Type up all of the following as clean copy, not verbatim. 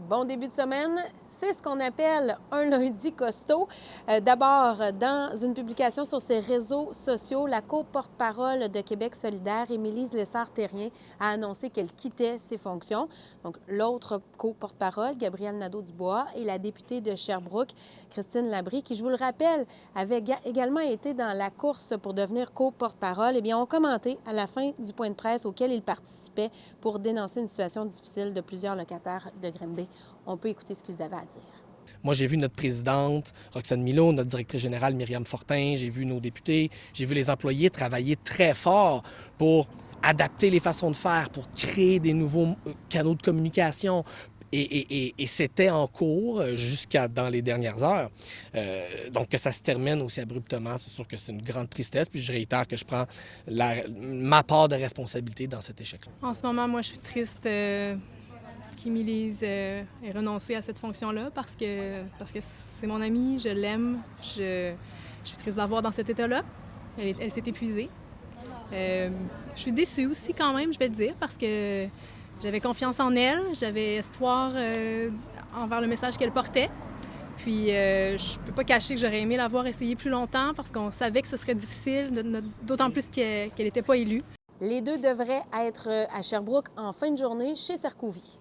Bon début de semaine, c'est ce qu'on appelle un lundi costaud. D'abord, dans une publication sur ses réseaux sociaux, la co-porte-parole de Québec solidaire, Émilise Lessard-Terrien, a annoncé qu'elle quittait ses fonctions. Donc, l'autre co-porte-parole, Gabrielle Nadeau-Dubois, et la députée de Sherbrooke, Christine Labrie, qui, je vous le rappelle, avait également été dans la course pour devenir co-porte-parole, eh bien, ont commenté à la fin du point de presse auquel ils participaient pour dénoncer une situation difficile de plusieurs locataires de Green Bay. On peut écouter ce qu'ils avaient à dire. Moi, j'ai vu notre présidente, Roxane Milot, notre directrice générale, Myriam Fortin, j'ai vu nos députés, j'ai vu les employés travailler très fort pour adapter les façons de faire, pour créer des nouveaux canaux de communication. Et c'était en cours jusqu'à dans les dernières heures. Donc, que ça se termine aussi abruptement, c'est sûr que c'est une grande tristesse. Puis je réitère que je prends ma part de responsabilité dans cet échec-là. En ce moment, moi, je suis triste qu'Émilise ait renoncé à cette fonction-là parce que c'est mon amie, je l'aime, je suis triste de la voir dans cet état-là. Elle s'est épuisée. Je suis déçue aussi quand même, je vais le dire, parce que j'avais confiance en elle, j'avais espoir envers le message qu'elle portait. Puis je peux pas cacher que j'aurais aimé l'avoir essayé plus longtemps parce qu'on savait que ce serait difficile, d'autant plus qu'elle n'était pas élue. Les deux devraient être à Sherbrooke en fin de journée chez Sarkozy.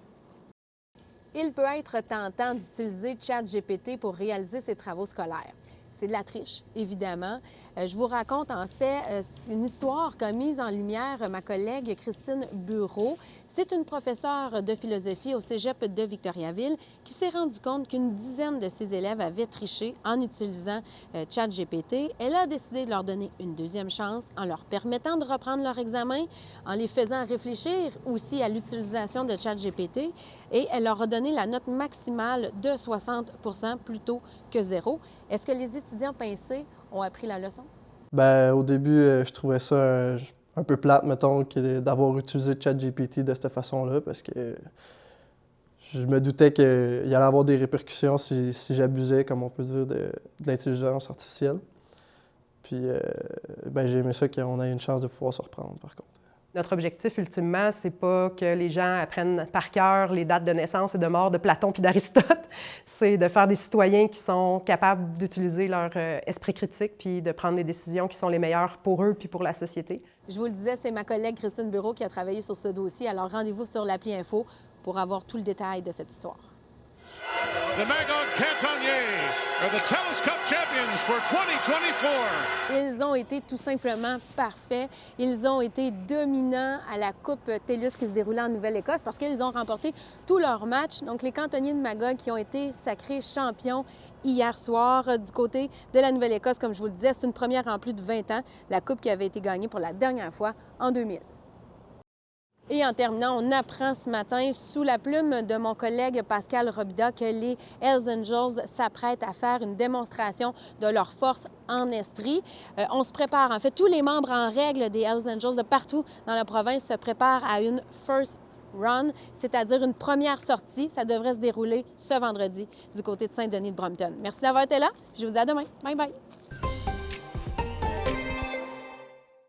Il peut être tentant d'utiliser ChatGPT pour réaliser ses travaux scolaires. C'est de la triche, évidemment. Je vous raconte en fait une histoire qu'a mise en lumière ma collègue Christine Bureau. C'est une professeure de philosophie au cégep de Victoriaville qui s'est rendue compte qu'une dizaine de ses élèves avaient triché en utilisant ChatGPT. Elle a décidé de leur donner une deuxième chance en leur permettant de reprendre leur examen, en les faisant réfléchir aussi à l'utilisation de ChatGPT et elle leur a donné la note maximale de 60 plutôt que 0. Est-ce que les étudiants pincés ont appris la leçon? Bien, au début, je trouvais ça un peu plate, mettons, d'avoir utilisé ChatGPT de cette façon-là, parce que je me doutais qu'il allait avoir des répercussions si j'abusais, comme on peut dire, de l'intelligence artificielle. Puis, ben, j'ai aimé ça qu'on ait une chance de pouvoir se reprendre, par contre. Notre objectif, ultimement, c'est pas que les gens apprennent par cœur les dates de naissance et de mort de Platon puis d'Aristote. C'est de faire des citoyens qui sont capables d'utiliser leur esprit critique puis de prendre des décisions qui sont les meilleures pour eux puis pour la société. Je vous le disais, c'est ma collègue Christine Bureau qui a travaillé sur ce dossier. Alors, rendez-vous sur l'appli Info pour avoir tout le détail de cette histoire. The Magog Cantonniers are the TELUS Cup champions for 2024. Ils ont été tout simplement parfaits. Ils ont été dominants à la Coupe TELUS qui se déroulait en Nouvelle-Écosse parce qu'ils ont remporté tous leurs matchs. Donc, les cantonniers de Magog qui ont été sacrés champions hier soir du côté de la Nouvelle-Écosse. Comme je vous le disais, c'est une première en plus de 20 ans. La Coupe qui avait été gagnée pour la dernière fois en 2000. Et en terminant, on apprend ce matin, sous la plume de mon collègue Pascal Robida, que les Hells Angels s'apprêtent à faire une démonstration de leur force en Estrie. On se prépare, en fait, tous les membres en règle des Hells Angels de partout dans la province se préparent à une First Run, c'est-à-dire une première sortie. Ça devrait se dérouler ce vendredi du côté de Saint-Denis de Brompton. Merci d'avoir été là. Je vous dis à demain. Bye bye.